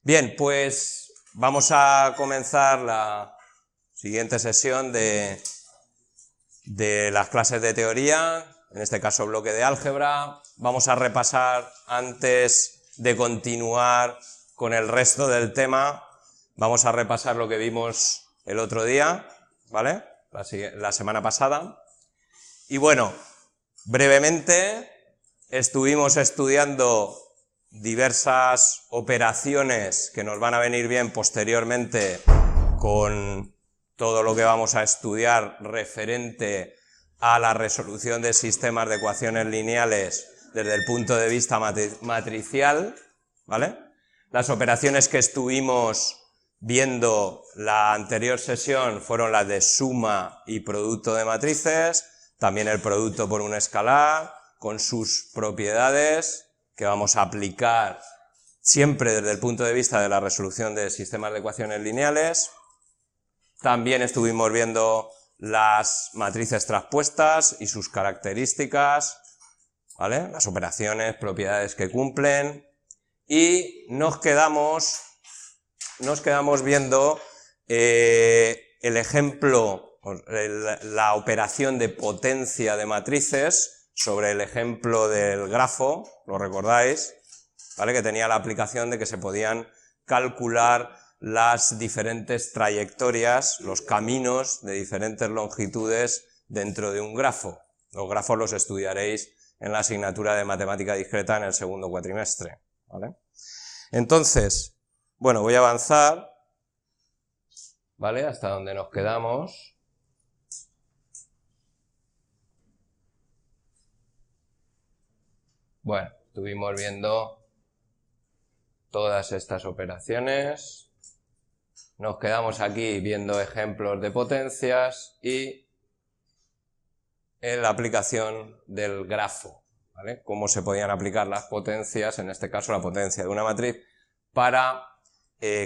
Bien, pues vamos a comenzar la siguiente sesión de las clases de teoría, en este caso bloque de álgebra. Vamos a repasar, antes de continuar con el resto del tema, vamos a repasar lo que vimos el otro día, ¿vale? La semana pasada. Y bueno, brevemente estuvimos estudiando diversas operaciones que nos van a venir bien posteriormente con todo lo que vamos a estudiar referente a la resolución de sistemas de ecuaciones lineales desde el punto de vista matricial, ¿vale? Las operaciones que estuvimos viendo la anterior sesión fueron las de suma y producto de matrices, también el producto por un escalar, con sus propiedades, que vamos a aplicar siempre desde el punto de vista de la resolución de sistemas de ecuaciones lineales. También estuvimos viendo las matrices traspuestas y sus características, ¿vale? Las operaciones, propiedades que cumplen, y nos quedamos viendo el ejemplo, la operación de potencia de matrices, sobre el ejemplo del grafo, ¿lo recordáis? ¿Vale? Que tenía la aplicación de que se podían calcular las diferentes trayectorias, los caminos de diferentes longitudes dentro de un grafo. Los grafos los estudiaréis en la asignatura de matemática discreta en el segundo cuatrimestre, ¿vale? Entonces, bueno, voy a avanzar, ¿vale? Hasta donde nos quedamos. Bueno, estuvimos viendo todas estas operaciones, nos quedamos aquí viendo ejemplos de potencias y en la aplicación del grafo, ¿vale? Cómo se podían aplicar las potencias, en este caso la potencia de una matriz, para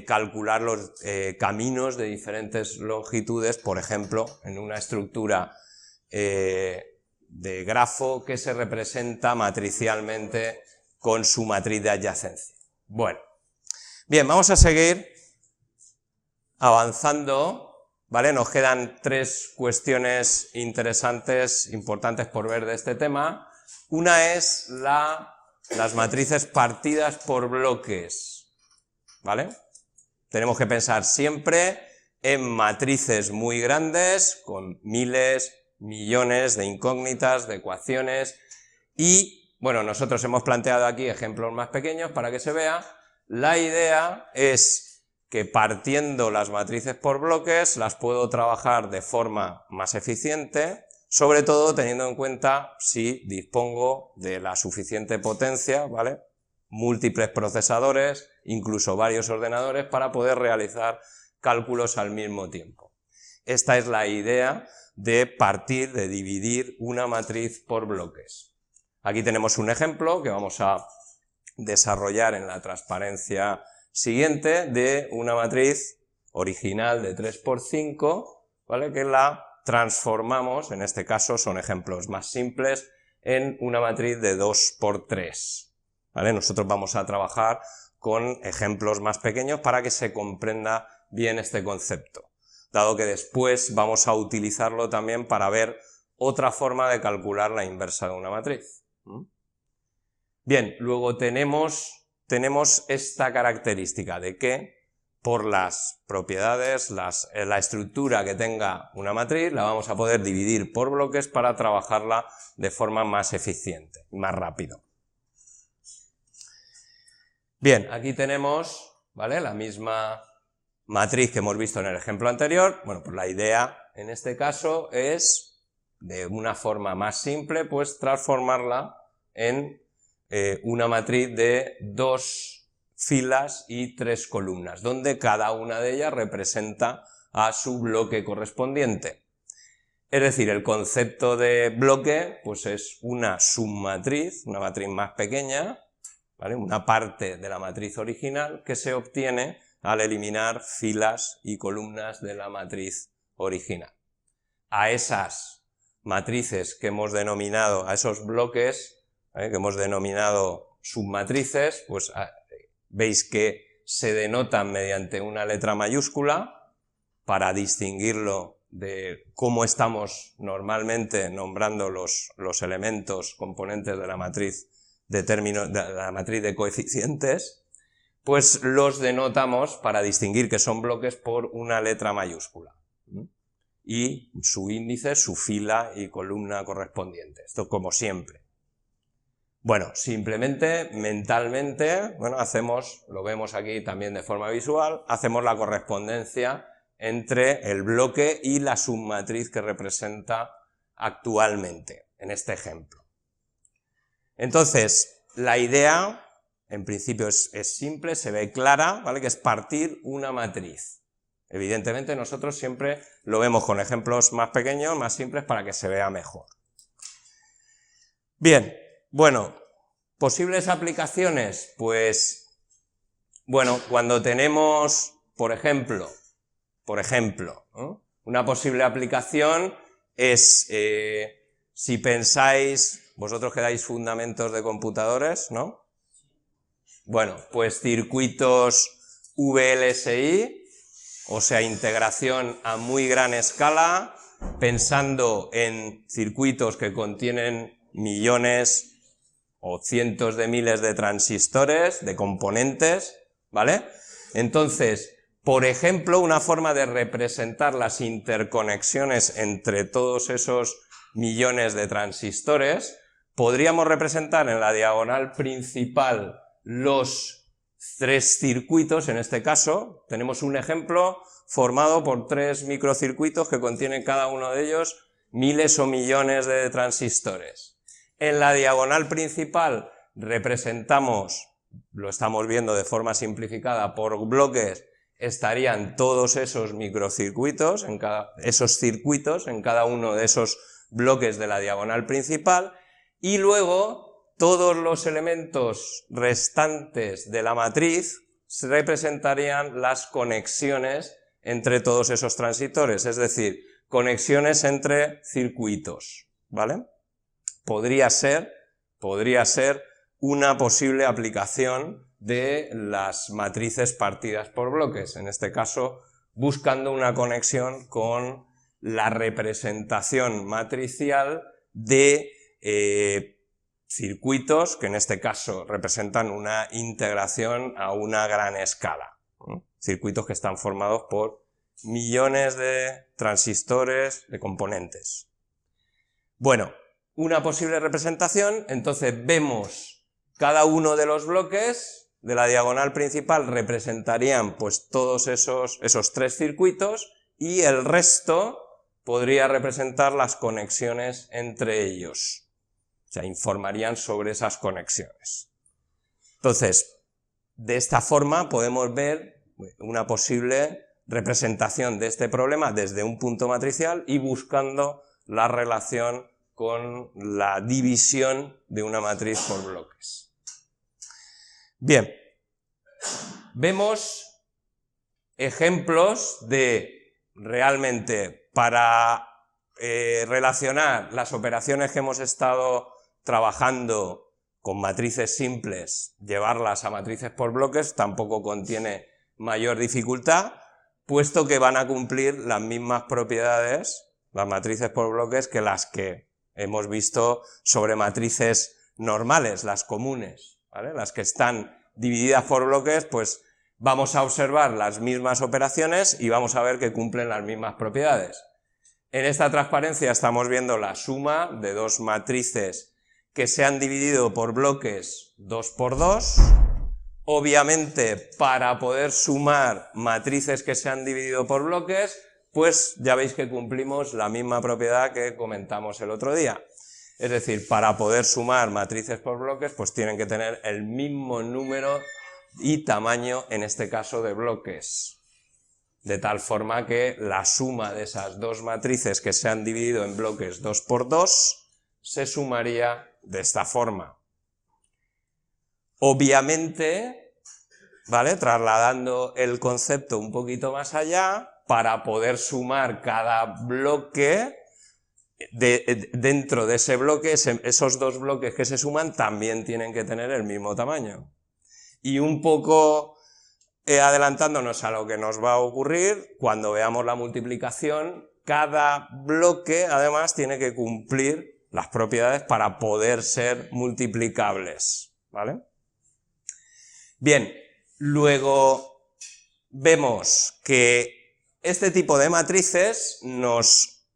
calcular los caminos de diferentes longitudes, por ejemplo, en una estructura de grafo que se representa matricialmente con su matriz de adyacencia. Bueno, bien, vamos a seguir avanzando, ¿vale? Nos quedan tres cuestiones interesantes, importantes por ver de este tema. Una es las matrices partidas por bloques, ¿vale? Tenemos que pensar siempre en matrices muy grandes, con miles, millones de incógnitas, de ecuaciones, y bueno, nosotros hemos planteado aquí ejemplos más pequeños para que se vea. La idea es que partiendo las matrices por bloques las puedo trabajar de forma más eficiente, sobre todo teniendo en cuenta si dispongo de la suficiente potencia, ¿vale? Múltiples procesadores, incluso varios ordenadores, para poder realizar cálculos al mismo tiempo. Esta es la idea de partir, de dividir una matriz por bloques. Aquí tenemos un ejemplo que vamos a desarrollar en la transparencia siguiente de una matriz original de 3×5, ¿vale? Que la transformamos, en este caso son ejemplos más simples, en una matriz de 2×3. ¿Vale? Nosotros vamos a trabajar con ejemplos más pequeños para que se comprenda bien este concepto, dado que después vamos a utilizarlo también para ver otra forma de calcular la inversa de una matriz. Bien, luego tenemos esta característica de que por las propiedades, la estructura que tenga una matriz, la vamos a poder dividir por bloques para trabajarla de forma más eficiente, más rápido. Bien, aquí tenemos, ¿vale?, la misma matriz que hemos visto en el ejemplo anterior. Bueno, pues la idea en este caso es, de una forma más simple, pues transformarla en una matriz de 2 filas y 3 columnas, donde cada una de ellas representa a su bloque correspondiente. Es decir, el concepto de bloque pues es una submatriz, una matriz más pequeña, ¿vale?, una parte de la matriz original que se obtiene al eliminar filas y columnas de la matriz original. A esas matrices que hemos denominado, a esos bloques que hemos denominado submatrices, pues veis que se denotan mediante una letra mayúscula para distinguirlo de cómo estamos normalmente nombrando los elementos componentes de la matriz de coeficientes, pues los denotamos para distinguir que son bloques por una letra mayúscula. Y su índice, su fila y columna correspondiente. Esto como siempre. Bueno, simplemente, mentalmente, bueno, lo vemos aquí también de forma visual, hacemos la correspondencia entre el bloque y la submatriz que representa actualmente, en este ejemplo. Entonces, la idea, en principio es simple, se ve clara, ¿vale? Que es partir una matriz. Evidentemente nosotros siempre lo vemos con ejemplos más pequeños, más simples, para que se vea mejor. Bien, bueno, posibles aplicaciones, pues, bueno, cuando tenemos, por ejemplo, ¿no? Una posible aplicación es, si pensáis, vosotros que dais fundamentos de computadores, ¿no? Bueno, pues circuitos VLSI, o sea, integración a muy gran escala, pensando en circuitos que contienen millones o cientos de miles de transistores, de componentes, ¿vale? Entonces, por ejemplo, una forma de representar las interconexiones entre todos esos millones de transistores, podríamos representar en la diagonal principal los 3 circuitos. En este caso tenemos un ejemplo formado por 3 microcircuitos que contienen cada uno de ellos miles o millones de transistores. En la diagonal principal representamos, lo estamos viendo de forma simplificada, por bloques estarían todos esos microcircuitos, esos circuitos en cada uno de esos bloques de la diagonal principal, y luego todos los elementos restantes de la matriz representarían las conexiones entre todos esos transistores, es decir, conexiones entre circuitos, ¿vale? Podría ser una posible aplicación de las matrices partidas por bloques, en este caso buscando una conexión con la representación matricial de circuitos que en este caso representan una integración a una gran escala, ¿no? Circuitos que están formados por millones de transistores, de componentes. Bueno, una posible representación, entonces vemos cada uno de los bloques de la diagonal principal representarían pues todos esos 3 circuitos y el resto podría representar las conexiones entre ellos. O sea, informarían sobre esas conexiones. Entonces, de esta forma podemos ver una posible representación de este problema desde un punto matricial y buscando la relación con la división de una matriz por bloques. Bien, vemos ejemplos de realmente para relacionar las operaciones que hemos estado trabajando con matrices simples, llevarlas a matrices por bloques tampoco contiene mayor dificultad, puesto que van a cumplir las mismas propiedades, las matrices por bloques, que las que hemos visto sobre matrices normales, las comunes, ¿vale? Las que están divididas por bloques, pues vamos a observar las mismas operaciones y vamos a ver que cumplen las mismas propiedades. En esta transparencia estamos viendo la suma de 2 matrices que se han dividido por bloques 2 por 2. Obviamente, para poder sumar matrices que se han dividido por bloques, pues ya veis que cumplimos la misma propiedad que comentamos el otro día. Es decir, para poder sumar matrices por bloques, pues tienen que tener el mismo número y tamaño, en este caso, de bloques. De tal forma que la suma de esas 2 matrices que se han dividido en bloques 2 por 2 se sumaría de esta forma. Obviamente, ¿vale? Trasladando el concepto un poquito más allá, para poder sumar cada bloque, dentro de ese bloque, esos 2 bloques que se suman también tienen que tener el mismo tamaño. Y un poco adelantándonos a lo que nos va a ocurrir, cuando veamos la multiplicación, cada bloque, además, tiene que cumplir las propiedades para poder ser multiplicables, ¿vale? Bien, luego vemos que este tipo de matrices nos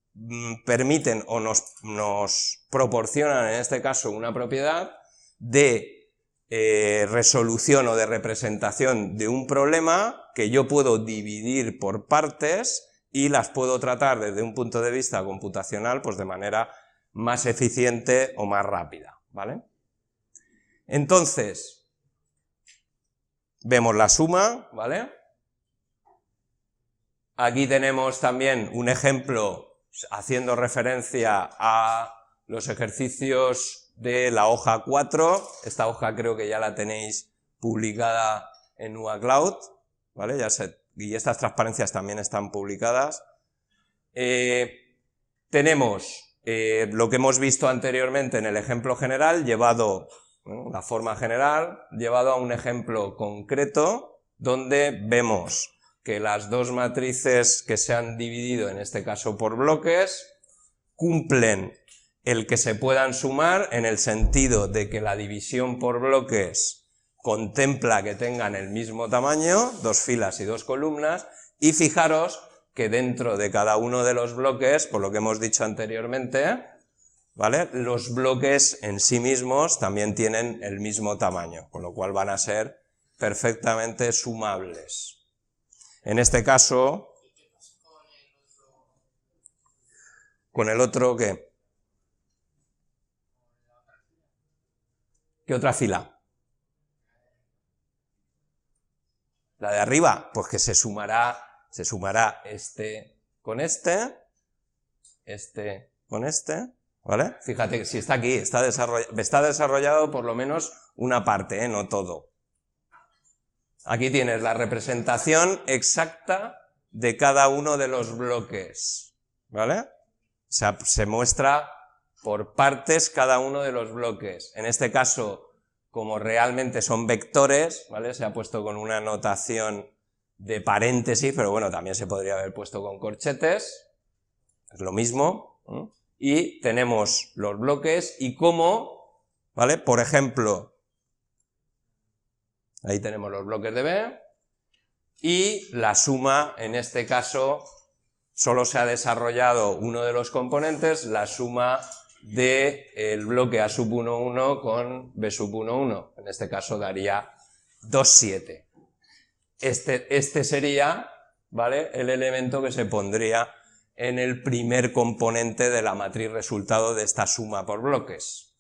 permiten o nos proporcionan, en este caso, una propiedad de resolución o de representación de un problema que yo puedo dividir por partes y las puedo tratar desde un punto de vista computacional pues de manera más eficiente o más rápida, ¿vale? Entonces, vemos la suma, ¿vale? Aquí tenemos también un ejemplo haciendo referencia a los ejercicios de la hoja 4, esta hoja creo que ya la tenéis publicada en NUA Cloud, ¿vale? Y estas transparencias también están publicadas. Tenemos lo que hemos visto anteriormente en el ejemplo general, llevado, ¿no?, la forma general, llevado a un ejemplo concreto, donde vemos que las dos matrices que se han dividido, en este caso por bloques, cumplen el que se puedan sumar en el sentido de que la división por bloques contempla que tengan el mismo tamaño, 2 filas y 2 columnas, y fijaros que dentro de cada uno de los bloques, por lo que hemos dicho anteriormente, ¿vale?, los bloques en sí mismos también tienen el mismo tamaño, con lo cual van a ser perfectamente sumables. En este caso, ¿con el otro qué? ¿Qué otra fila? La de arriba, pues que se sumará este con este con este, ¿vale? Fíjate que si está aquí, está desarrollado por lo menos una parte, no todo. Aquí tienes la representación exacta de cada uno de los bloques, ¿vale? O sea, se muestra por partes cada uno de los bloques. En este caso, como realmente son vectores, ¿vale?, se ha puesto con una notación de paréntesis, pero bueno, también se podría haber puesto con corchetes, es lo mismo, ¿no? Y tenemos los bloques y cómo, ¿vale? Por ejemplo, ahí tenemos los bloques de B, y la suma, en este caso, solo se ha desarrollado uno de los componentes, la suma del bloque A sub 1, 1 con B sub 1, 1, en este caso daría 2, 7. Este sería, ¿vale?, el elemento que se pondría en el primer componente de la matriz resultado de esta suma por bloques.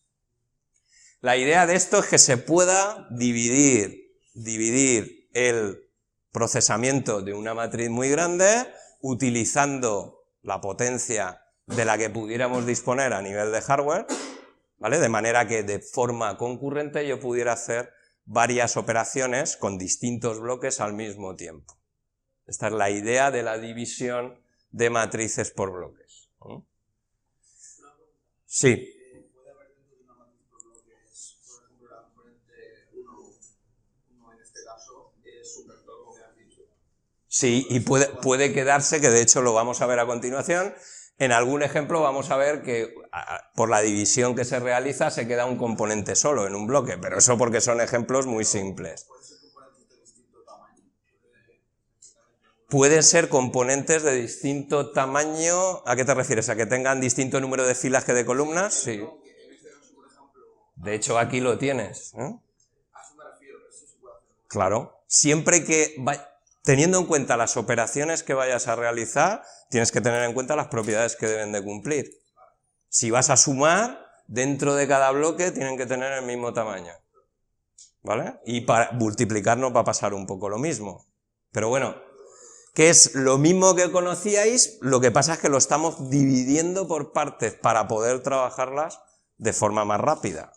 La idea de esto es que se pueda dividir el procesamiento de una matriz muy grande utilizando la potencia de la que pudiéramos disponer a nivel de hardware, ¿vale?, de manera que de forma concurrente yo pudiera hacer varias operaciones con distintos bloques al mismo tiempo. Esta es la idea de la división de matrices por bloques. Sí. ¿Puede haber dentro de una matriz por bloques, por ejemplo, la componente 1 en este caso, es un vector, como has dicho? Sí, y puede quedarse, que de hecho lo vamos a ver a continuación. En algún ejemplo vamos a ver que por la división que se realiza se queda un componente solo en un bloque, pero eso porque son ejemplos muy simples. ¿Pueden ser componentes de distinto tamaño? Pueden ser componentes de distinto tamaño. ¿A qué te refieres? ¿A que tengan distinto número de filas que de columnas? Sí. No, que en este caso, por ejemplo, De hecho, aquí lo tienes, ¿eh? a eso me refiero, eso se puede hacer. Claro. Siempre que teniendo en cuenta las operaciones que vayas a realizar, tienes que tener en cuenta las propiedades que deben de cumplir. Si vas a sumar, dentro de cada bloque tienen que tener el mismo tamaño, ¿vale? Y para multiplicar nos va a pasar un poco lo mismo. Pero bueno, que es lo mismo que conocíais, lo que pasa es que lo estamos dividiendo por partes para poder trabajarlas de forma más rápida.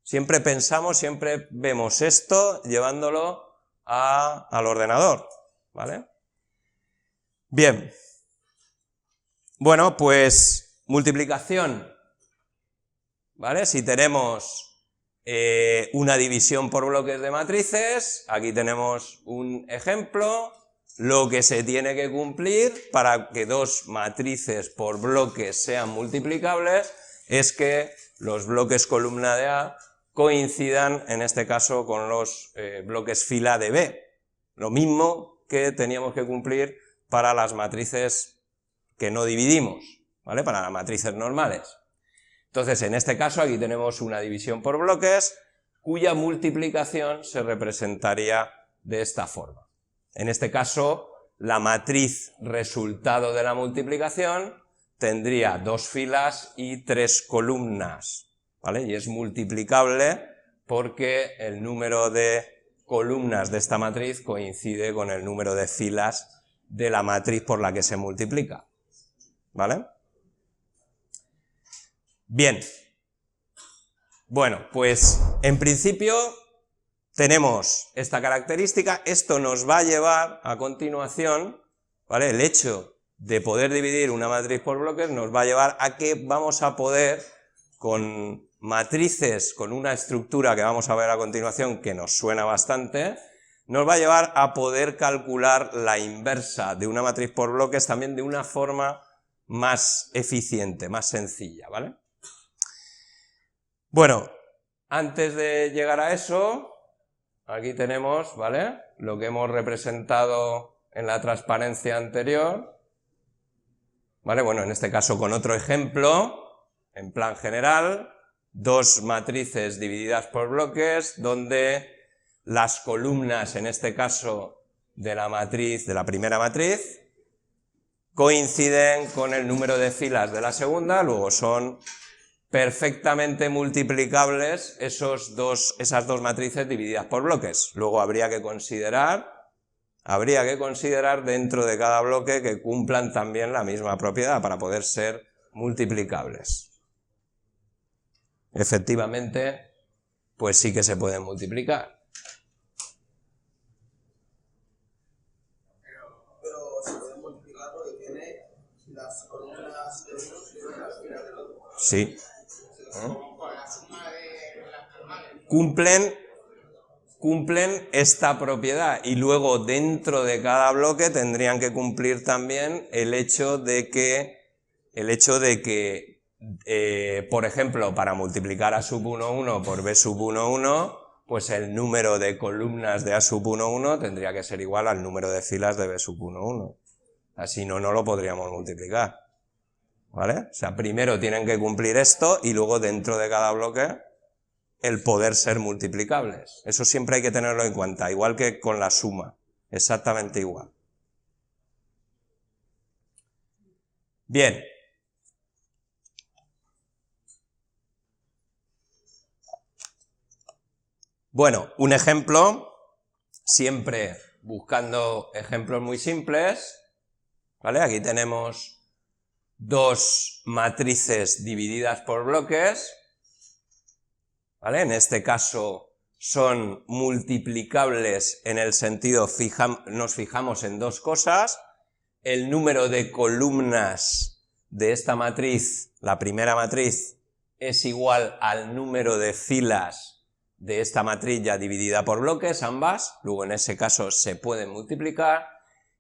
Siempre pensamos, siempre vemos esto llevándolo al ordenador, ¿vale? Bien. Bueno, pues multiplicación, ¿vale? Si tenemos una división por bloques de matrices. Aquí tenemos un ejemplo. Lo que se tiene que cumplir para que dos matrices por bloques sean multiplicables es que los bloques columna de A coincidan, en este caso, con los bloques fila de B. Lo mismo que teníamos que cumplir para las matrices que no dividimos, ¿vale? Para las matrices normales. Entonces, en este caso, aquí tenemos una división por bloques, cuya multiplicación se representaría de esta forma. En este caso, la matriz resultado de la multiplicación tendría 2 filas y 3 columnas, ¿vale? Y es multiplicable porque el número de columnas de esta matriz coincide con el número de filas de la matriz por la que se multiplica, ¿vale? Bien. Bueno, pues en principio tenemos esta característica. Esto nos va a llevar a continuación, ¿vale? El hecho de poder dividir una matriz por bloques nos va a llevar a que vamos a poder, con matrices con una estructura que vamos a ver a continuación que nos suena bastante, nos va a llevar a poder calcular la inversa de una matriz por bloques también de una forma más eficiente, más sencilla, ¿vale? Bueno, antes de llegar a eso, aquí tenemos, ¿vale?, lo que hemos representado en la transparencia anterior, ¿vale? Bueno, en este caso con otro ejemplo, en plan general, dos matrices divididas por bloques, donde las columnas, en este caso de la matriz, de la primera matriz, coinciden con el número de filas de la segunda, luego son perfectamente multiplicables esas dos matrices divididas por bloques. Luego habría que considerar dentro de cada bloque que cumplan también la misma propiedad para poder ser multiplicables. Efectivamente, pues sí que se pueden multiplicar. Pero se puede multiplicar porque tiene las columnas de uno y las filas del otro. Sí. Con la suma de las normales. Cumplen esta propiedad y luego dentro de cada bloque tendrían que cumplir también el hecho de que, por ejemplo, para multiplicar A sub 1, 1 por B sub 1, 1, pues el número de columnas de A sub 1, 1 tendría que ser igual al número de filas de B sub 1, 1. Así no lo podríamos multiplicar, ¿vale? O sea, primero tienen que cumplir esto y luego dentro de cada bloque el poder ser multiplicables. Eso siempre hay que tenerlo en cuenta, igual que con la suma, exactamente igual. Bien. Bueno, un ejemplo, siempre buscando ejemplos muy simples, ¿vale? Aquí tenemos dos matrices divididas por bloques, ¿vale? En este caso son multiplicables en el sentido, nos fijamos en dos cosas: el número de columnas de esta matriz, la primera matriz, es igual al número de filas de esta matriz ya dividida por bloques, ambas, luego en ese caso se pueden multiplicar,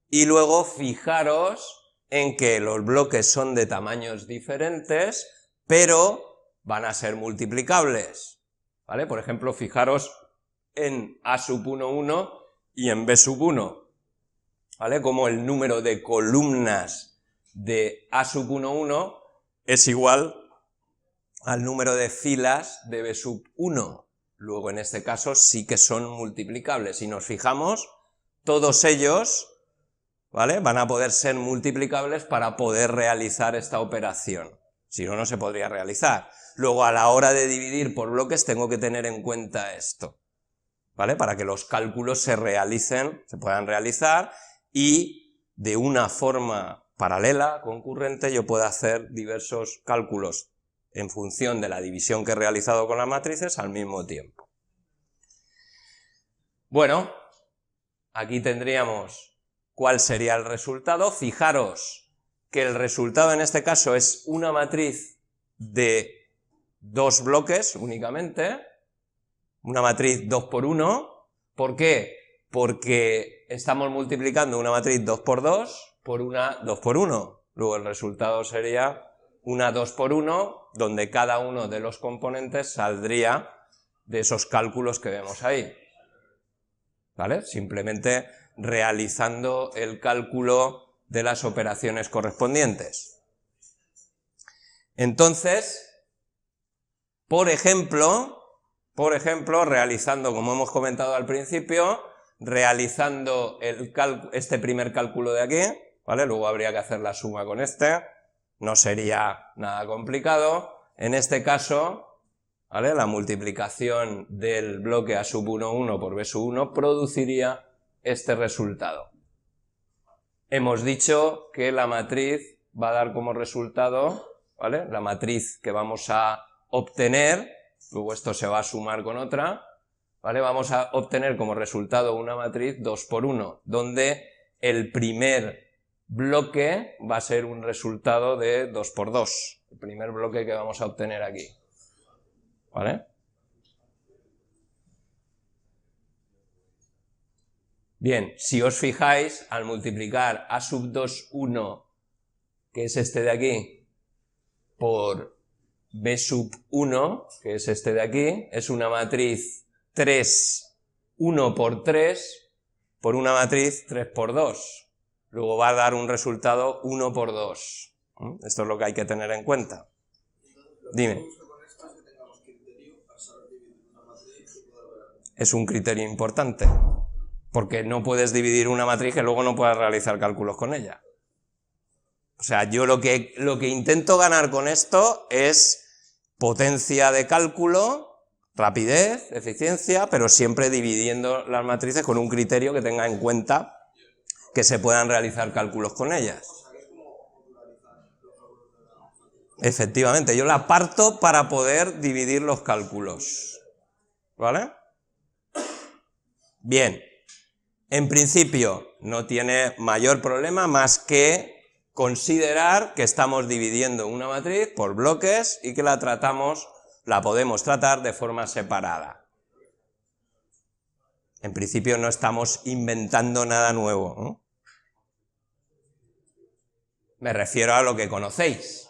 y luego fijaros en que los bloques son de tamaños diferentes, pero van a ser multiplicables, ¿vale? Por ejemplo, fijaros en A sub 1, 1 y en B sub 1, ¿vale? Como el número de columnas de A sub 1, 1 es igual al número de filas de B sub 1. Luego en este caso sí que son multiplicables. Si nos fijamos, todos ellos, ¿vale?, van a poder ser multiplicables para poder realizar esta operación. Si no, no se podría realizar. Luego a la hora de dividir por bloques tengo que tener en cuenta esto, ¿vale?, para que los cálculos se puedan realizar y de una forma paralela, concurrente, yo pueda hacer diversos cálculos en función de la división que he realizado con las matrices al mismo tiempo. Bueno, aquí tendríamos cuál sería el resultado. Fijaros que el resultado en este caso es una matriz de dos bloques únicamente, una matriz 2 por 1. ¿Por qué? Porque estamos multiplicando una matriz 2 por 2 por una 2 por 1. Luego el resultado sería una 2 por 1, donde cada uno de los componentes saldría de esos cálculos que vemos ahí. ¿Vale? Simplemente realizando el cálculo de las operaciones correspondientes. Entonces, por ejemplo, realizando, como hemos comentado al principio, realizando este primer cálculo de aquí, ¿vale? Luego habría que hacer la suma con este, no sería nada complicado. En este caso, ¿vale? La multiplicación del bloque A sub 1, 1 por B sub 1 produciría este resultado. Hemos dicho que la matriz va a dar como resultado, ¿vale? La matriz que vamos a obtener, luego esto se va a sumar con otra, ¿vale? Vamos a obtener como resultado una matriz 2 por 1, donde el primer bloque va a ser un resultado de 2 por 2, el primer bloque que vamos a obtener aquí, ¿vale? Bien, si os fijáis, al multiplicar A sub 2, 1, que es este de aquí, por B sub 1, que es este de aquí, es una matriz 3, 1 por 3, por una matriz 3 por 2. Luego va a dar un resultado 1 por 2. Esto es lo que hay que tener en cuenta. Dime. Es un criterio importante, porque no puedes dividir una matriz que luego no puedas realizar cálculos con ella. O sea, yo lo que intento ganar con esto es potencia de cálculo, rapidez, eficiencia, pero siempre dividiendo las matrices con un criterio que tenga en cuenta que se puedan realizar cálculos con ellas. Efectivamente, yo la parto para poder dividir los cálculos, ¿vale? Bien, en principio no tiene mayor problema más que considerar que estamos dividiendo una matriz por bloques y que la podemos tratar de forma separada. En principio no estamos inventando nada nuevo, ¿no? Me refiero a lo que conocéis.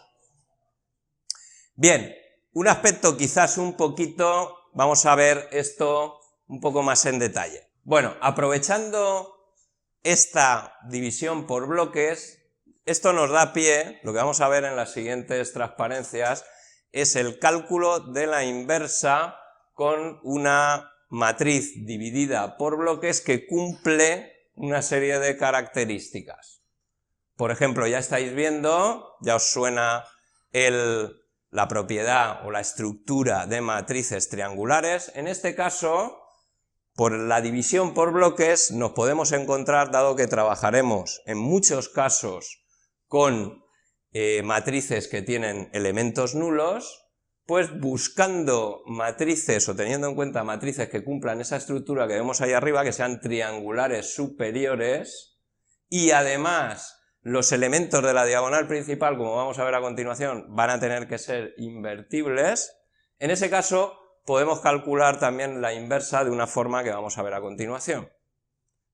Bien, un aspecto quizás un poquito, vamos a ver esto un poco más en detalle. Bueno, aprovechando esta división por bloques, esto nos da pie, lo que vamos a ver en las siguientes transparencias, es el cálculo de la inversa con una matriz dividida por bloques que cumple una serie de características. Por ejemplo, ya estáis viendo, ya os suena la propiedad o la estructura de matrices triangulares. En este caso, por la división por bloques nos podemos encontrar, dado que trabajaremos en muchos casos con matrices que tienen elementos nulos, pues buscando matrices o teniendo en cuenta matrices que cumplan esa estructura que vemos ahí arriba, que sean triangulares superiores, y además los elementos de la diagonal principal, como vamos a ver a continuación, van a tener que ser invertibles. En ese caso podemos calcular también la inversa de una forma que vamos a ver a continuación.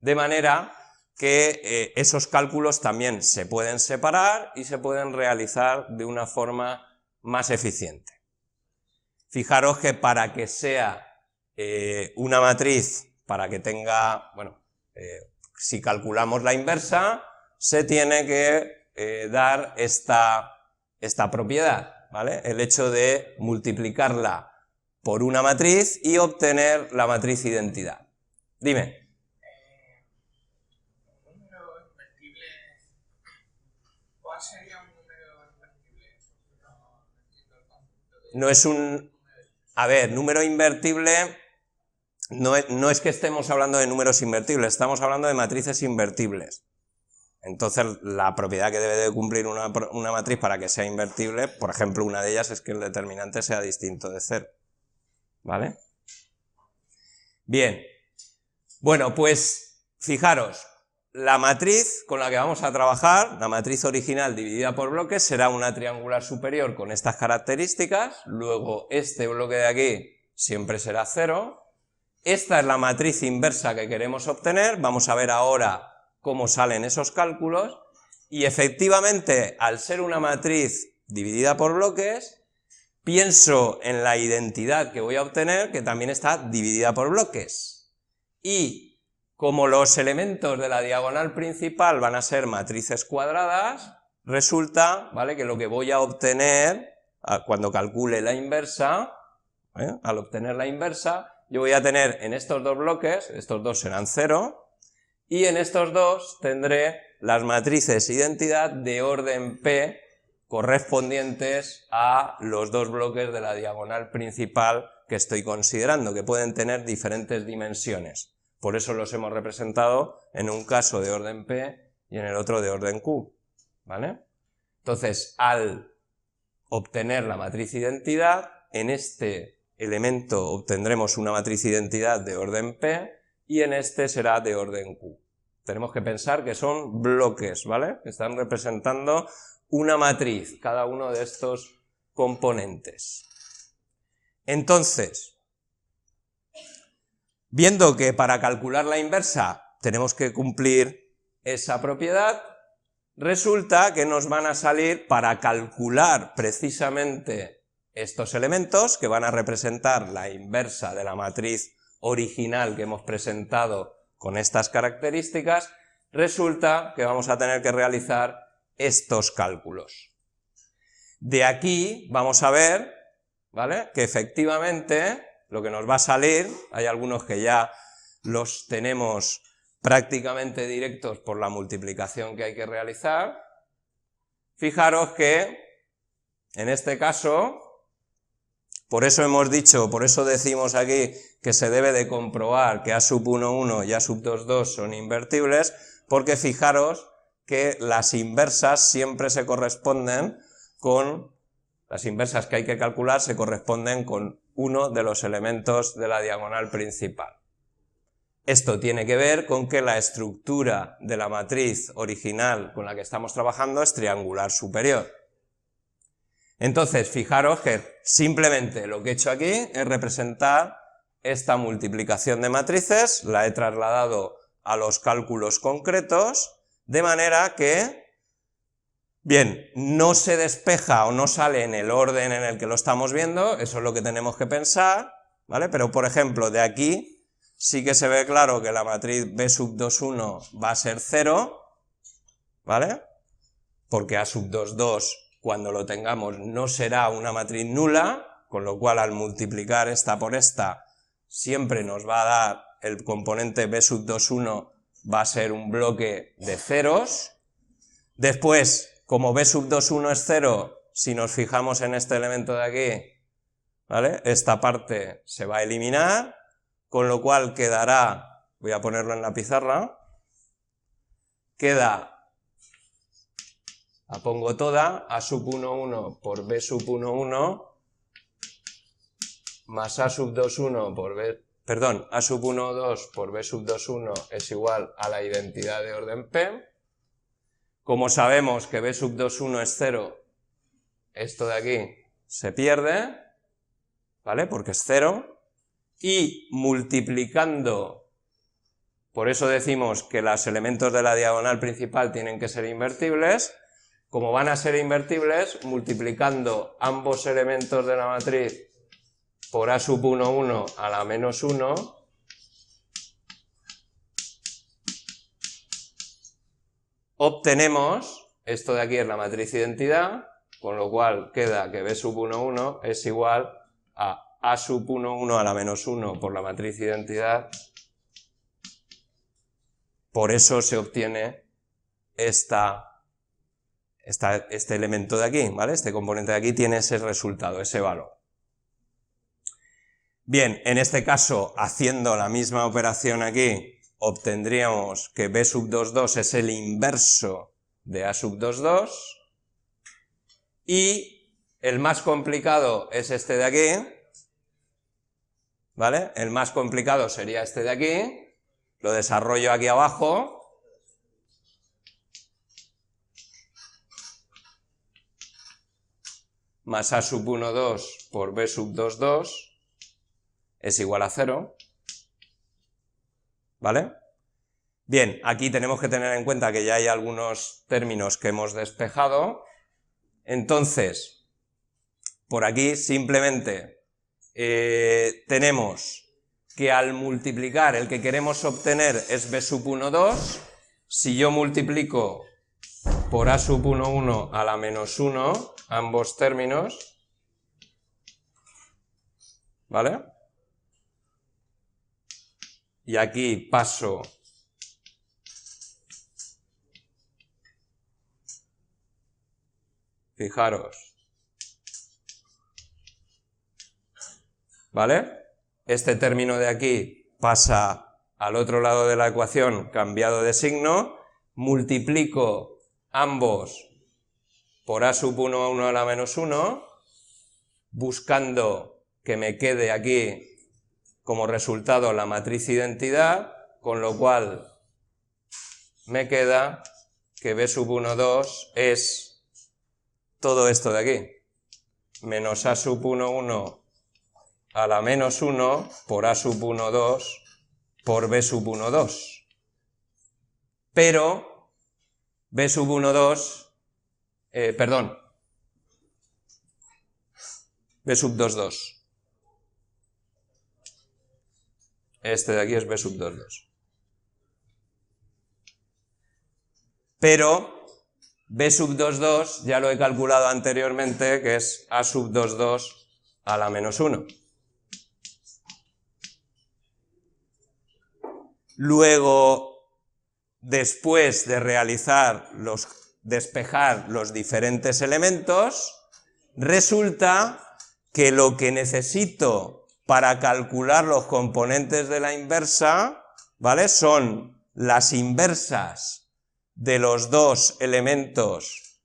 De manera que esos cálculos también se pueden separar y se pueden realizar de una forma más eficiente. Fijaros que para que sea una matriz, para que tenga, bueno, si calculamos la inversa, se tiene que dar esta propiedad, ¿vale? El hecho de multiplicarla por una matriz y obtener la matriz identidad. Dime. ¿Un número invertible? ¿Cuál sería un número invertible? No es un... A ver, número invertible no es que estemos hablando de números invertibles, estamos hablando de matrices invertibles. Entonces, la propiedad que debe de cumplir una matriz para que sea invertible, por ejemplo, una de ellas es que el determinante sea distinto de 0. ¿Vale? Bien. Bueno, pues, fijaros, la matriz con la que vamos a trabajar, la matriz original dividida por bloques, será una triangular superior con estas características, luego este bloque de aquí siempre será 0, Esta es la matriz inversa que queremos obtener, vamos a ver ahora cómo salen esos cálculos, y efectivamente, al ser una matriz dividida por bloques, pienso en la identidad que voy a obtener, que también está dividida por bloques. Y como los elementos de la diagonal principal van a ser matrices cuadradas, resulta, ¿vale?, que lo que voy a obtener cuando calcule la inversa, al obtener la inversa, yo voy a tener en estos dos bloques, estos dos serán 0, y en estos dos tendré las matrices identidad de orden P correspondientes a los dos bloques de la diagonal principal que estoy considerando, que pueden tener diferentes dimensiones. Por eso los hemos representado en un caso de orden P y en el otro de orden Q, ¿vale? Entonces, al obtener la matriz identidad, en este elemento obtendremos una matriz identidad de orden P y en este será de orden Q. Tenemos que pensar que son bloques, ¿vale?, que están representando una matriz, cada uno de estos componentes. Entonces, viendo que para calcular la inversa tenemos que cumplir esa propiedad, resulta que nos van a salir, para calcular precisamente estos elementos, que van a representar la inversa de la matriz original que hemos presentado con estas características, resulta que vamos a tener que realizar estos cálculos. De aquí vamos a ver, ¿vale?, que efectivamente lo que nos va a salir, hay algunos que ya los tenemos prácticamente directos por la multiplicación que hay que realizar. Fijaros que en este caso, por eso hemos dicho, por eso decimos aquí que se debe de comprobar que A sub 1, 1 y A sub 2, 2 son invertibles, porque fijaros que las inversas siempre se corresponden con, las inversas que hay que calcular se corresponden con uno de los elementos de la diagonal principal. Esto tiene que ver con que la estructura de la matriz original con la que estamos trabajando es triangular superior. Entonces, fijaros que simplemente lo que he hecho aquí es representar esta multiplicación de matrices, la he trasladado a los cálculos concretos, de manera que, bien, no se despeja o no sale en el orden en el que lo estamos viendo, eso es lo que tenemos que pensar, ¿vale? Pero, por ejemplo, de aquí sí que se ve claro que la matriz B sub 2, 1 va a ser 0, ¿vale? Porque A sub 2, 2, cuando lo tengamos, no será una matriz nula, con lo cual al multiplicar esta por esta, siempre nos va a dar el componente B sub 2, 1, va a ser un bloque de ceros. Después, como B sub 2, 1 es 0, si nos fijamos en este elemento de aquí, ¿vale?, esta parte se va a eliminar, con lo cual quedará, voy a ponerlo en la pizarra, queda, la pongo toda, A sub 1, 1 por B sub 1, 1, más A sub 2, 1 por B, perdón, A sub 1, 2 por B sub 2, 1 es igual a la identidad de orden P. Como sabemos que B sub 2, 1 es 0, esto de aquí se pierde, ¿vale?, porque es 0, y multiplicando, por eso decimos que los elementos de la diagonal principal tienen que ser invertibles, como van a ser invertibles, multiplicando ambos elementos de la matriz por A sub 1, 1 a la menos 1, obtenemos, esto de aquí es la matriz identidad, con lo cual queda que B sub 1, 1 es igual a A sub 1, 1 a la menos 1 por la matriz identidad. Por eso se obtiene este elemento de aquí, ¿vale? Este componente de aquí tiene ese resultado, ese valor. Bien, en este caso, haciendo la misma operación aquí, obtendríamos que B sub 2, 2 es el inverso de A sub 2, 2, y el más complicado es este de aquí, ¿vale? El más complicado sería este de aquí, lo desarrollo aquí abajo, más A sub 1, 2 por B sub 2, 2 es igual a 0. ¿vale? Bien, aquí tenemos que tener en cuenta que ya hay algunos términos que hemos despejado, entonces, por aquí simplemente tenemos que al multiplicar el que queremos obtener es b sub 1, 2, si yo multiplico por a sub 1, 1 a la menos 1, ambos términos, ¿vale? Y aquí paso fijaros, ¿vale? Este término de aquí pasa al otro lado de la ecuación cambiado de signo, multiplico ambos por a sub 1 a 1 a la menos 1, buscando que me quede aquí como resultado la matriz identidad, con lo cual me queda que b sub 1, 2 es todo esto de aquí, menos a sub 1, 1 a la menos 1 por a sub 1, 2 por b sub 1, 2. Pero b sub 1, 2, b sub 2, 2. Este de aquí es b sub 2, 2. Pero b sub 2, 2 ya lo he calculado anteriormente, que es a sub 2, 2 a la menos 1. Luego, después de despejar los diferentes elementos, resulta que lo que necesito para calcular los componentes de la inversa, ¿vale? Son las inversas de los dos elementos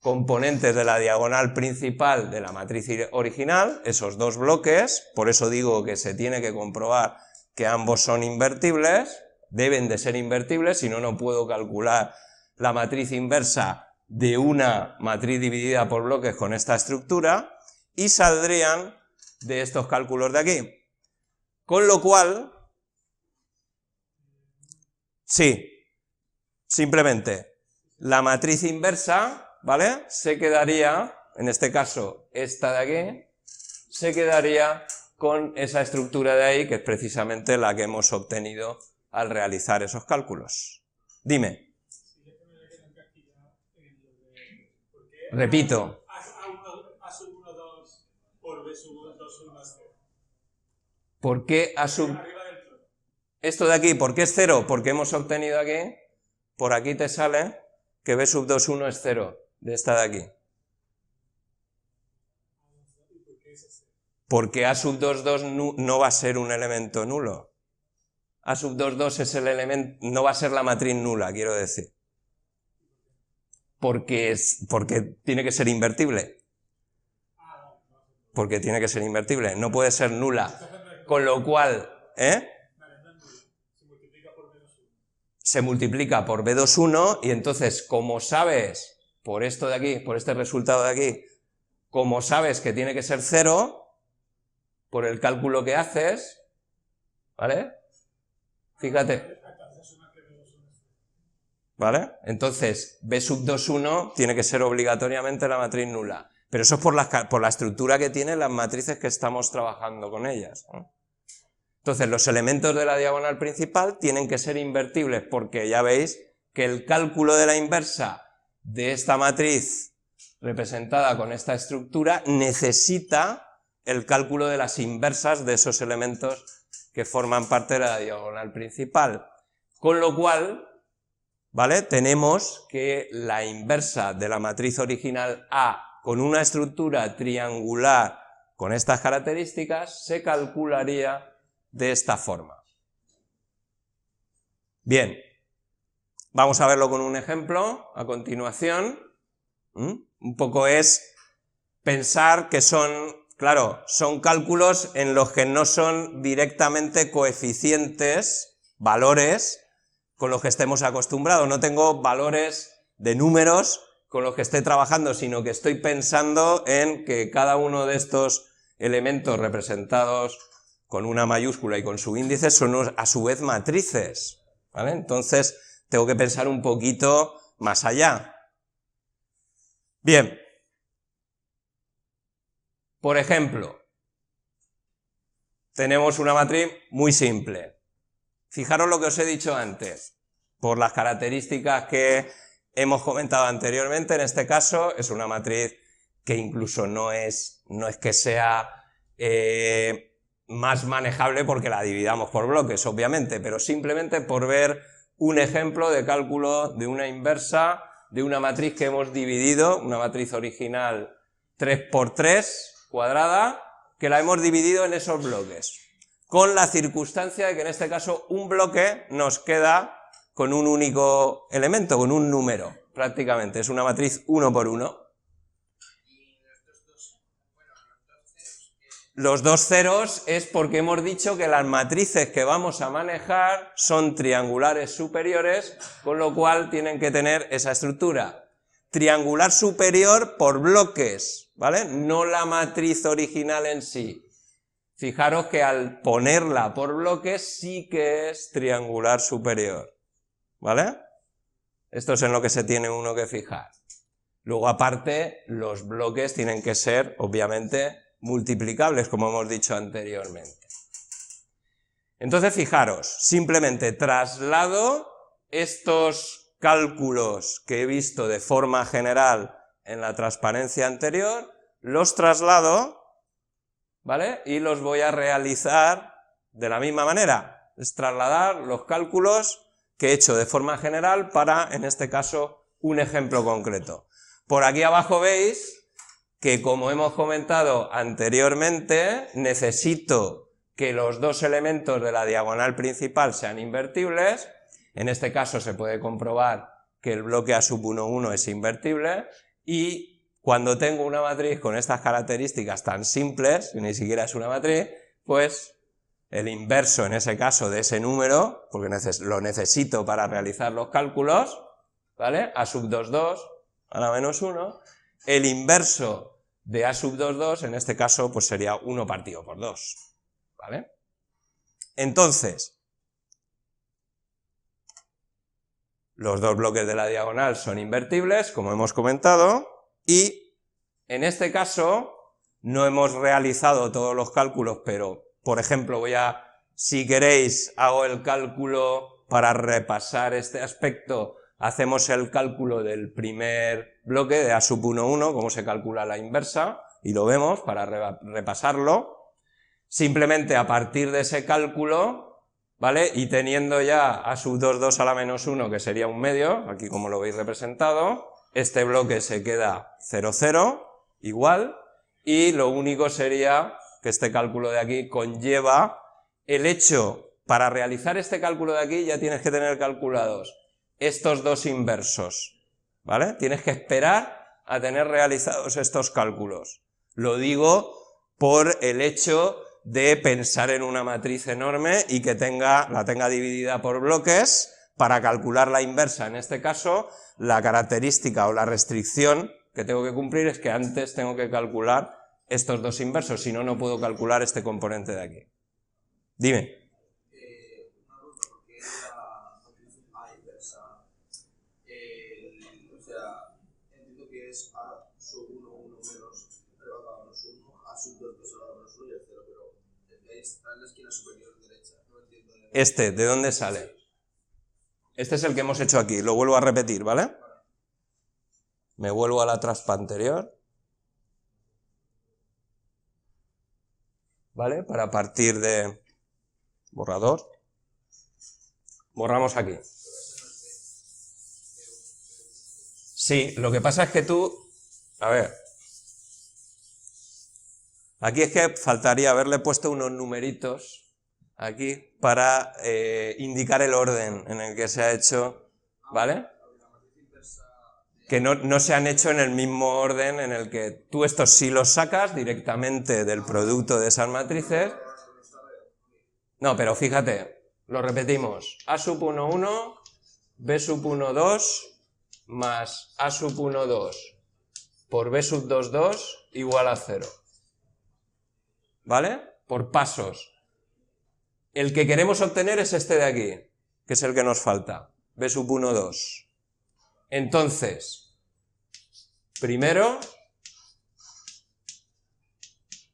componentes de la diagonal principal de la matriz original, esos dos bloques, por eso digo que se tiene que comprobar que ambos son invertibles, deben de ser invertibles, si no, no puedo calcular la matriz inversa de una matriz dividida por bloques con esta estructura, y saldrían de estos cálculos de aquí. Con lo cual, sí, simplemente la matriz inversa, ¿vale? Se quedaría, en este caso esta de aquí, se quedaría con esa estructura de ahí, que es precisamente la que hemos obtenido al realizar esos cálculos. Dime. Repito. ¿Por qué a sub... Esto de aquí, ¿por qué es 0? Porque hemos obtenido aquí, por aquí te sale que b sub 2, 1 es 0, de esta de aquí. Porque a sub 2, 2 no va a ser un elemento nulo. A sub 2, 2 es el elemento, no va a ser la matriz nula, quiero decir. Porque tiene que ser invertible. Porque tiene que ser invertible, no puede ser nula. Con lo cual, se multiplica por b2, 1, y entonces, como sabes, por esto de aquí, por este resultado de aquí, como sabes que tiene que ser 0, por el cálculo que haces, ¿vale? Fíjate. ¿Vale? Entonces, b sub 2, 1 tiene que ser obligatoriamente la matriz nula. Pero eso es por la estructura que tienen las matrices que estamos trabajando con ellas, ¿no? Entonces, los elementos de la diagonal principal tienen que ser invertibles, porque ya veis que el cálculo de la inversa de esta matriz representada con esta estructura necesita el cálculo de las inversas de esos elementos que forman parte de la diagonal principal. Con lo cual, ¿vale? Tenemos que la inversa de la matriz original A con una estructura triangular con estas características se calcularía de esta forma. Bien, vamos a verlo con un ejemplo a continuación. Un poco es pensar que son, claro, son cálculos en los que no son directamente coeficientes, valores, con los que estemos acostumbrados. No tengo valores de números con los que esté trabajando, sino que estoy pensando en que cada uno de estos elementos representados con una mayúscula y con subíndices son a su vez matrices, ¿vale? Entonces tengo que pensar un poquito más allá. Bien. Por ejemplo, tenemos una matriz muy simple. Fijaros lo que os he dicho antes. Por las características que hemos comentado anteriormente, en este caso es una matriz que incluso no es que sea más manejable porque la dividamos por bloques, obviamente, pero simplemente por ver un ejemplo de cálculo de una inversa de una matriz que hemos dividido, una matriz original 3×3 cuadrada, que la hemos dividido en esos bloques, con la circunstancia de que en este caso un bloque nos queda con un único elemento, con un número, prácticamente, es una matriz 1 por 1. Los dos ceros es porque hemos dicho que las matrices que vamos a manejar son triangulares superiores, con lo cual tienen que tener esa estructura. Triangular superior por bloques, ¿vale? No la matriz original en sí. Fijaros que al ponerla por bloques sí que es triangular superior, ¿vale? Esto es en lo que se tiene uno que fijar. Luego, aparte, los bloques tienen que ser, obviamente, multiplicables, como hemos dicho anteriormente. Entonces, fijaros, simplemente traslado estos cálculos que he visto de forma general en la transparencia anterior, los traslado, ¿vale? Y los voy a realizar de la misma manera, es trasladar los cálculos que he hecho de forma general para, en este caso, un ejemplo concreto. Por aquí abajo veis que, como hemos comentado anteriormente, necesito que los dos elementos de la diagonal principal sean invertibles. En este caso se puede comprobar que el bloque A sub 1, 1 es invertible, y cuando tengo una matriz con estas características tan simples, que ni siquiera es una matriz, pues el inverso en ese caso de ese número, porque lo necesito para realizar los cálculos, ¿vale? A sub 2, 2, a la menos 1, el inverso de A sub 2, 2, en este caso, pues sería 1 partido por 2, ¿vale? Entonces, los dos bloques de la diagonal son invertibles, como hemos comentado, y en este caso no hemos realizado todos los cálculos, pero, por ejemplo, si queréis, hago el cálculo para repasar este aspecto, hacemos el cálculo del primer bloque de A sub 1, 1, cómo se calcula la inversa, y lo vemos para repasarlo. Simplemente a partir de ese cálculo, ¿vale? Y teniendo ya A sub 2, 2 a la menos 1, que sería un medio, aquí como lo veis representado, este bloque se queda 0, 0, igual, y lo único sería que este cálculo de aquí conlleva el hecho, para realizar este cálculo de aquí ya tienes que tener calculados estos dos inversos, ¿vale? Tienes que esperar a tener realizados estos cálculos. Lo digo por el hecho de pensar en una matriz enorme y que la tenga dividida por bloques. Para calcular la inversa, en este caso, la característica o la restricción que tengo que cumplir es que antes tengo que calcular estos dos inversos, si no, no puedo calcular este componente de aquí. Dime. Una duda, porque la matriz A inversa, o sea, entiendo que es A sub 1, 1 menos, elevado a menos 1, A sub 2, 2 elevado a menos 1 y el 0, pero ahí está en la esquina superior derecha, no entiendo. ¿De dónde sale? Este es el que hemos hecho aquí, lo vuelvo a repetir, ¿vale? Me vuelvo a la transpa anterior, ¿vale? Para partir de borrador, borramos aquí. Sí, lo que pasa es que a ver, aquí es que faltaría haberle puesto unos numeritos aquí para indicar el orden en el que se ha hecho, ¿vale? Que no se han hecho en el mismo orden en el que tú estos sí los sacas directamente del producto de esas matrices. No, pero fíjate, lo repetimos. A sub 1, 1, B sub 1, 2, más A sub 1, 2 por B sub 2, 2 igual a 0. ¿Vale? Por pasos. El que queremos obtener es este de aquí, que es el que nos falta, B sub 1, 2. Entonces, primero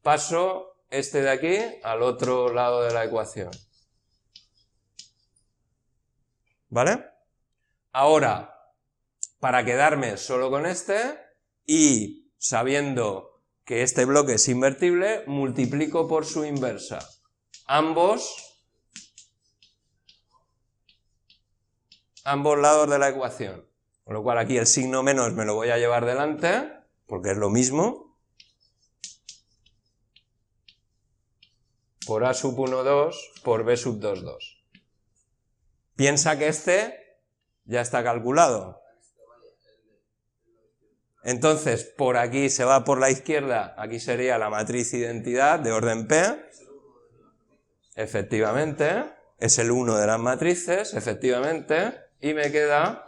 paso este de aquí al otro lado de la ecuación. ¿Vale? Ahora, para quedarme solo con este y sabiendo que este bloque es invertible, multiplico por su inversa. Ambos lados de la ecuación. Con lo cual aquí el signo menos me lo voy a llevar delante, porque es lo mismo. Por A sub 1, 2 por B sub 2, 2. Piensa que este ya está calculado. Entonces, por aquí se va por la izquierda, aquí sería la matriz identidad de orden P. Efectivamente, es el 1 de las matrices, efectivamente, y me queda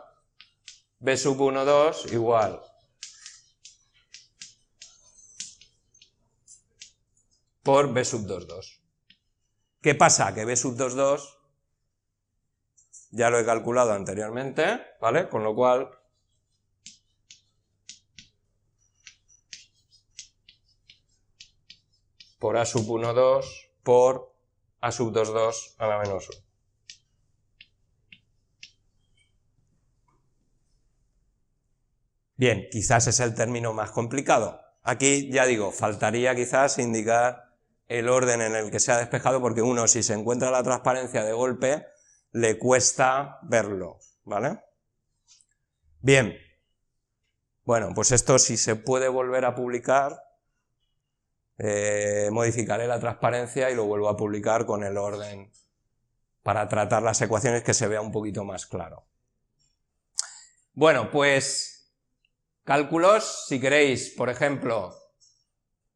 B sub 1, 2 igual por B sub 2, 2. ¿Qué pasa? Que B sub 2, 2 ya lo he calculado anteriormente, ¿vale? Con lo cual por A sub 1, 2 por A sub 2, 2 a la menos 1. Bien, quizás es el término más complicado. Aquí, ya digo, faltaría quizás indicar el orden en el que se ha despejado, porque uno, si se encuentra la transparencia de golpe, le cuesta verlo, ¿vale? Bien. Bueno, pues esto, si se puede volver a publicar, modificaré la transparencia y lo vuelvo a publicar con el orden para tratar las ecuaciones, que se vea un poquito más claro. Bueno, pues cálculos, si queréis, por ejemplo,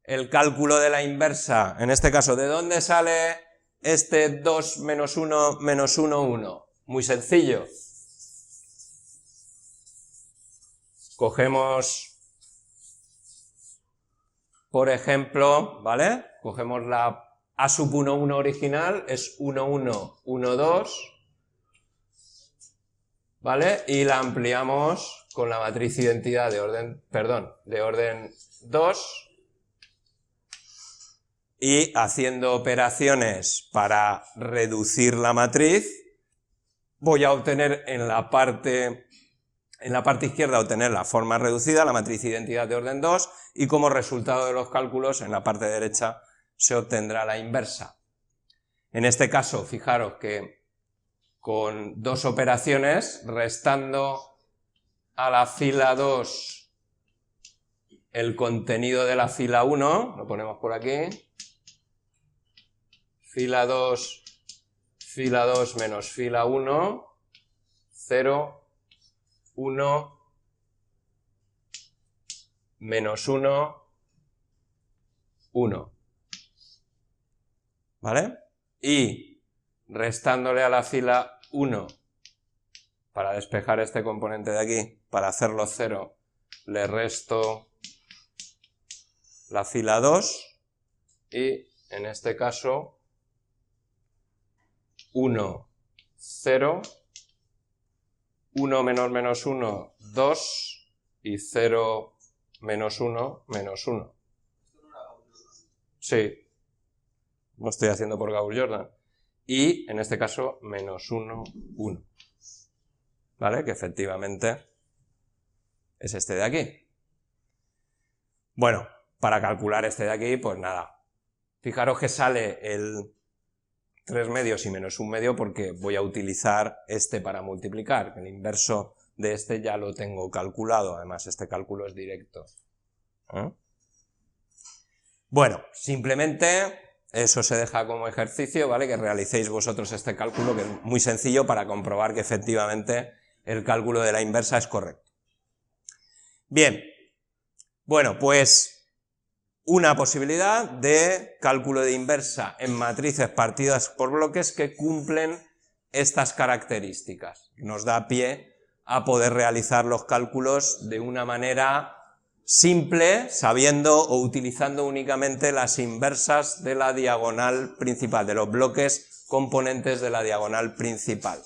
el cálculo de la inversa, en este caso, ¿de dónde sale este 2 menos 1 menos 1, 1? Muy sencillo. Cogemos, por ejemplo, ¿vale? Cogemos la A sub 1, 1 original, es 1, 1, 1, 2, ¿vale? Y la ampliamos con la matriz identidad de orden, de orden 2, y haciendo operaciones para reducir la matriz, voy a obtener en la parte izquierda obtener la forma reducida, la matriz identidad de orden 2, y como resultado de los cálculos, en la parte derecha se obtendrá la inversa. En este caso, fijaros que con dos operaciones, restando a la fila 2 el contenido de la fila 1, lo ponemos por aquí, fila 2 menos fila 1, 0, 1, menos 1, 1. ¿Vale? Y restándole a la fila 1, para despejar este componente de aquí, para hacerlo 0, le resto la fila 2 y en este caso 1, 0, 1 menos menos 1, 2 y 0 menos 1, menos 1. Sí, lo estoy haciendo por Gauss-Jordan. Y en este caso menos 1, 1. ¿Vale? Que efectivamente es este de aquí. Bueno, para calcular este de aquí, pues nada. Fijaros que sale el 3 medios y menos 1 medio porque voy a utilizar este para multiplicar. El inverso de este ya lo tengo calculado, además este cálculo es directo. Bueno, simplemente eso se deja como ejercicio, ¿vale? Que realicéis vosotros este cálculo, que es muy sencillo para comprobar que efectivamente el cálculo de la inversa es correcto. Bien, bueno, pues una posibilidad de cálculo de inversa en matrices partidas por bloques que cumplen estas características. Nos da pie a poder realizar los cálculos de una manera simple, sabiendo o utilizando únicamente las inversas de la diagonal principal, de los bloques componentes de la diagonal principal.